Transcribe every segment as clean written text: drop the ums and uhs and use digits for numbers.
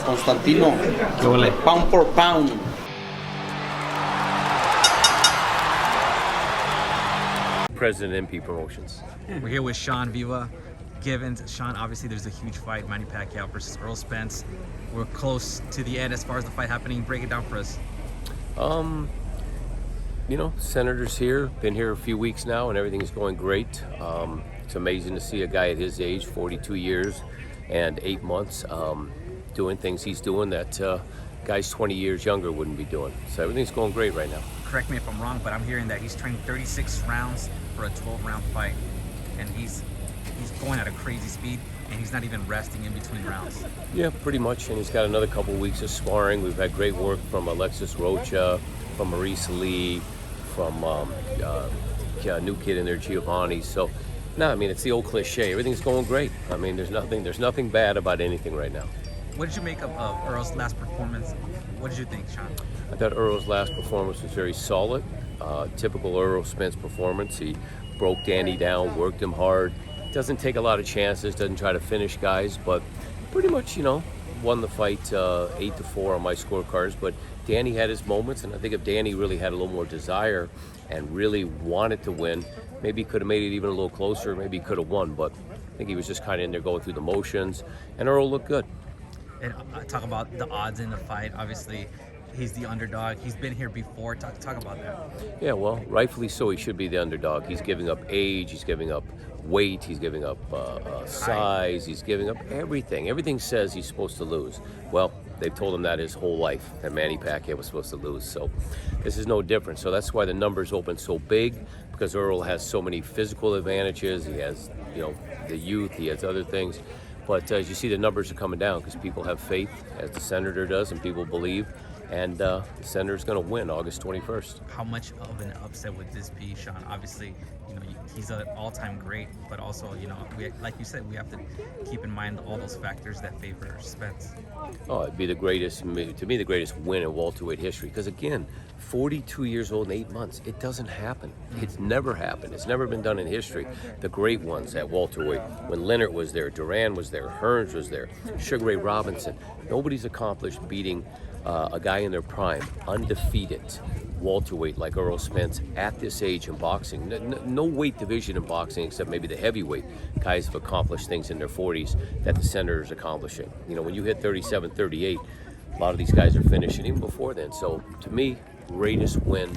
Constantino, pound for pound. President MP Promotions. We're here with Sean Viva, Gibbons. Sean, obviously there's a huge fight, Manny Pacquiao versus Errol Spence. We're close to the end as far as the fight happening. Break it down for us. You know, Senator's here, been here a few weeks now, and everything is going great. It's amazing to see a guy at his age, 42 years and 8 months, doing things he's doing that guys 20 years younger wouldn't be doing. So everything's going great right now. Correct me if I'm wrong, but I'm hearing that he's training 36 rounds for a 12-round fight, and he's going at a crazy speed, and he's not even resting in between rounds. Yeah, pretty much, and he's got another couple weeks of sparring. We've had great work from Alexis Rocha, from Maurice Lee, from new kid in there, Giovanni. So, no, I mean, it's the old cliche. Everything's going great. I mean, there's nothing bad about anything right now. What did you make of Earl's last performance? What did you think, Sean? I thought Earl's last performance was very solid. Typical Errol Spence performance. He broke Danny down, worked him hard. Doesn't take a lot of chances, doesn't try to finish guys, but pretty much, you know, won the fight 8-4 on my scorecards. But Danny had his moments, and I think if Danny really had a little more desire and really wanted to win, maybe he could have made it even a little closer, maybe he could have won, but I think he was just kind of in there going through the motions, and Earl looked good. And talk about the odds in the fight. Obviously, he's the underdog. He's been here before. Talk about that. Yeah, well, rightfully so. He should be the underdog. He's giving up age. He's giving up weight. He's giving up size. He's giving up everything. Everything says he's supposed to lose. Well, they've told him that his whole life, that Manny Pacquiao was supposed to lose. So this is no different. So that's why the numbers open so big, because Earl has so many physical advantages. He has, you know, the youth. He has other things. But as you see, the numbers are coming down because people have faith, as the Senator does, and people believe. And the Senator's going to win August 21st. How much of an upset would this be, Sean? Obviously, you know, he's an all-time great, but also, you know, like you said, we have to keep in mind all those factors that favor Spence. Oh, it'd be the greatest, to me, the greatest win in welterweight history. Because again, 42 years old and 8 months, it doesn't happen. It's never happened. It's never been done in history. The great ones at welterweight, when Leonard was there, Duran was there, Hearns was there, Sugar Ray Robinson. Nobody's accomplished beating a guy in their prime, undefeated welterweight like Errol Spence at this age in boxing. No weight division in boxing except maybe the heavyweight. Guys have accomplished things in their 40s that the Senator's accomplishing. You know, when you hit 37, 38, a lot of these guys are finishing even before then. So to me, greatest win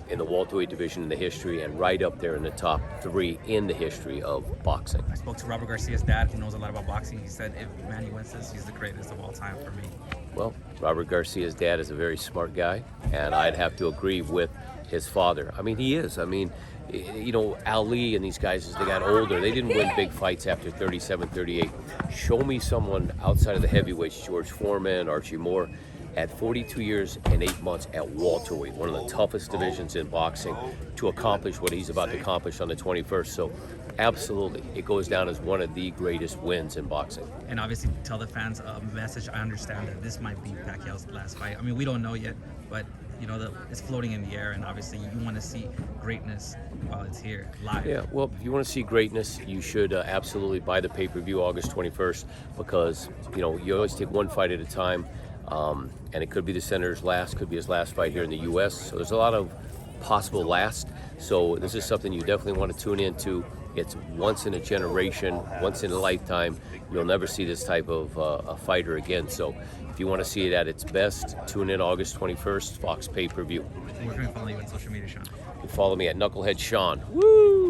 in the welterweight division in the history, and right up there in the top 3 in the history of boxing. I spoke to Robert Garcia's dad, who knows a lot about boxing. He said if Manny wins this, he's the greatest of all time for me. Well, Robert Garcia's dad is a very smart guy, and I'd have to agree with his father. I mean, he is. I mean, you know, Ali and these guys, as they got older, they didn't win big fights after 37, 38. Show me someone outside of the heavyweights, George Foreman, Archie Moore, at 42 years and 8 months at welterweight, one of the toughest divisions in boxing, to accomplish what he's about to accomplish on the 21st. So absolutely, it goes down as one of the greatest wins in boxing. And obviously tell the fans a message. I understand that this might be Pacquiao's last fight. I mean, we don't know yet, but you know, it's floating in the air, and obviously you want to see greatness while it's here, live. Yeah, well, if you want to see greatness, you should absolutely buy the pay-per-view August 21st, because, you know, you always take one fight at a time. And it could be the Senator's last, could be his last fight here in the U.S. So there's a lot of possible last. So this is something you definitely want to tune into. It's once in a generation, once in a lifetime. You'll never see this type of a fighter again. So if you want to see it at its best, tune in August 21st, Fox pay-per-view. Where can we follow you on social media, Sean? You can follow me at Knucklehead Sean. Woo!